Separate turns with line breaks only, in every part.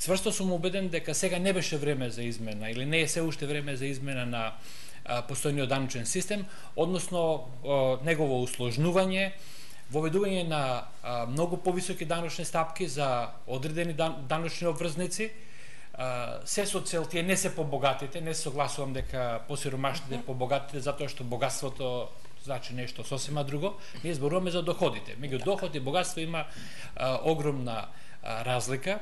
цврсто сум убеден дека сега не беше време за измена или не е се уште време за измена на постојниот даночен систем, односно негово усложнување, воведување на многу повисоки даночни стапки за одредени даночни обврзници, се со цел, тие не се побогатите, не согласувам дека посиромашните побогатите, затоа што богатството значи нешто сосема друго, ние зборуваме за доходите. Меѓу доход и богатство има огромна разлика.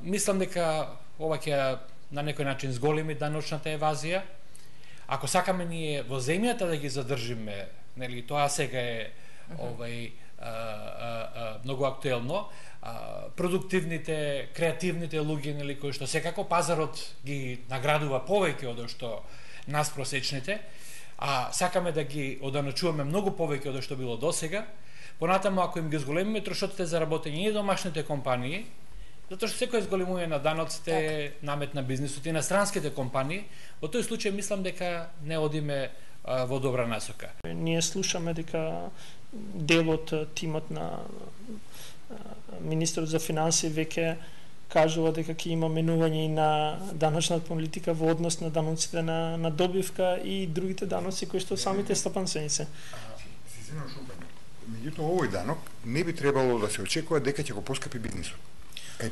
Мислам дека ова ќе на некој начин зголеми даночната евазија. Ако сакаме ние во земјата да ги задржиме, нели, тоа сега е многу актуелно, продуктивните, креативните луѓе, нели, кои што секако пазарот ги наградува повеќе од што нас просечните, а сакаме да ги оданочуваме многу повеќе од што било досега, понатаму ако им ги зголемиме трошоците за работење и домашните компании, затоа што секој зголемување на даноците е намет на бизнисот и на странските компании, во тој случај мислам дека не одиме во добра насока.
Ние слушаме дека дел од тимот на министерот за финансии веќе кажува дека ќе има менување и на даночната политика во однос на даноците на добивка и другите даноци кои што самите стопанственици.
Меѓутоа, овој данок не би требало да се очекува дека ќе го поскапи бизнисот.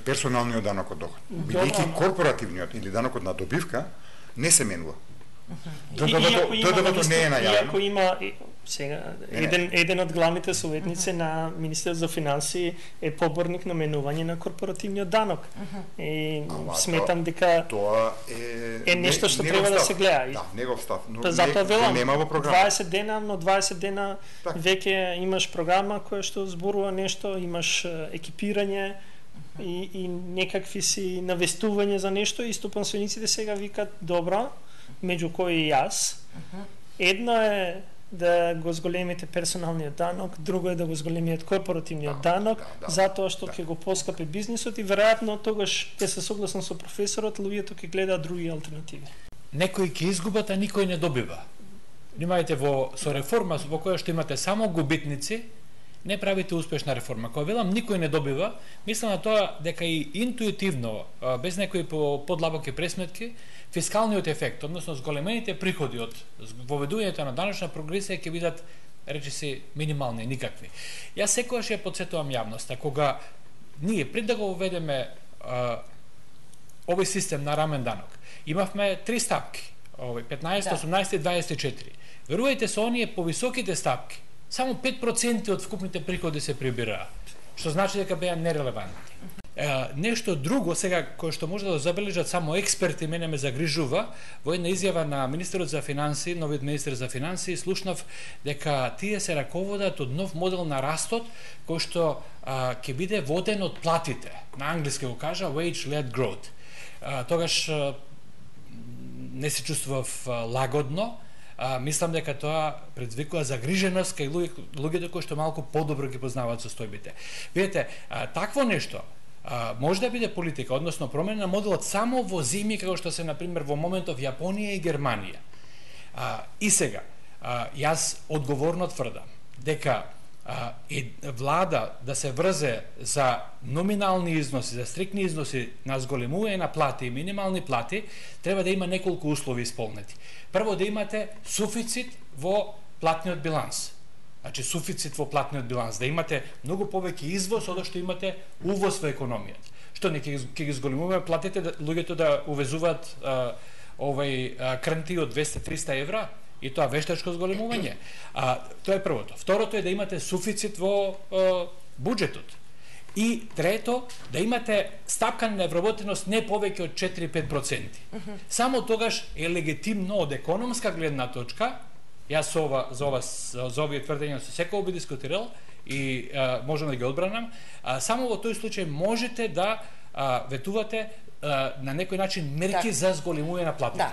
Персоналниот данок од доход. Бидејќи корпоративниот или данокот на добивка не се менува. ДДВ-то не е најавено.
Иако има сега еден од главните советници на министерот за финансии е поборник на менување на корпоративниот данок. И сметам дека
тоа
е нешто што треба да се гледа.
Да, негов став, но
затоа велам,
нема во програма.
20 дена, но 20 дена веќе имаш програма која што зборува нешто, имаш екипирање и некакви си навестување за нешто и стопанствениците сега викат добро, меѓу кои и јас. Едно е да го зголемите персоналниот данок, друго е да го зголемиат корпоративниот данок, затоа што ќе го поскапи бизнисот и веројатно тогаш ќе се согласам со професорот, луѓето ќе гледаат други алтернативи.
Некој ќе изгубат, а никој не добива. Внимавајте, со реформа во која што имате само губитници, не правите успешна реформа. Кога велам никој не добива, мислам на тоа дека и интуитивно, без некои подлабоки пресметки, фискалниот ефект, односно зголемените приходи од воведувањето на даночна прогресија ќе бидат, речиси, минимални, никакви. Јас секогаш ја потсетувам јавноста, кога ние пред да го введеме овој систем на рамен данок, имавме 3 стапки, 15, 18 и 24. Верувајте, со оние повисоките стапки, само 5% од вкупните приходи се прибираат, што значи дека беа нерелевантни. Нешто друго, сега, кое што може да забележат само експерти, мене ме загрижува, во една изјава на министерот за финансии, новиот министер за финансии, слушнав дека тие се раководат од нов модел на растот, кој што ќе биде воден од платите. На англиски го кажа wage-led growth. Тогаш не се чувствував лагодно, мислам дека тоа предизвикува загриженост кај луѓето кои што малку подобро ги познаваат состојбите. Видете, такво нешто може да биде политика, односно промена на моделот само во земји како што се, например, во моментов Јапонија и Германија. И сега, јас одговорно тврдам дека влада да се врзе за номинални износи, за стрикни износи на зголемување на плати и минимални плати, треба да има неколку услови исполнети. Прво, да имате суфицит во платниот биланс. Значи, суфицит во платниот биланс, да имате многу повеќе извоз од што имате увоз во економијата. Што не ќе ги зголемуваме платите, луѓето да увезуваат крнти од 200-300 евра, и тоа вештачко зголемување. Тоа е првото. Второто е да имате суфицит во буџетот. И трето, да имате стапка на невработеност не повеќе од 4-5%. Само тогаш е легитимно од економска гледна точка. Јас за овие тврдења со секој би дискутирал и можам да ги одбранам. Само во тој случај можете да ветувате на некој начин мерки за зголемување на платите.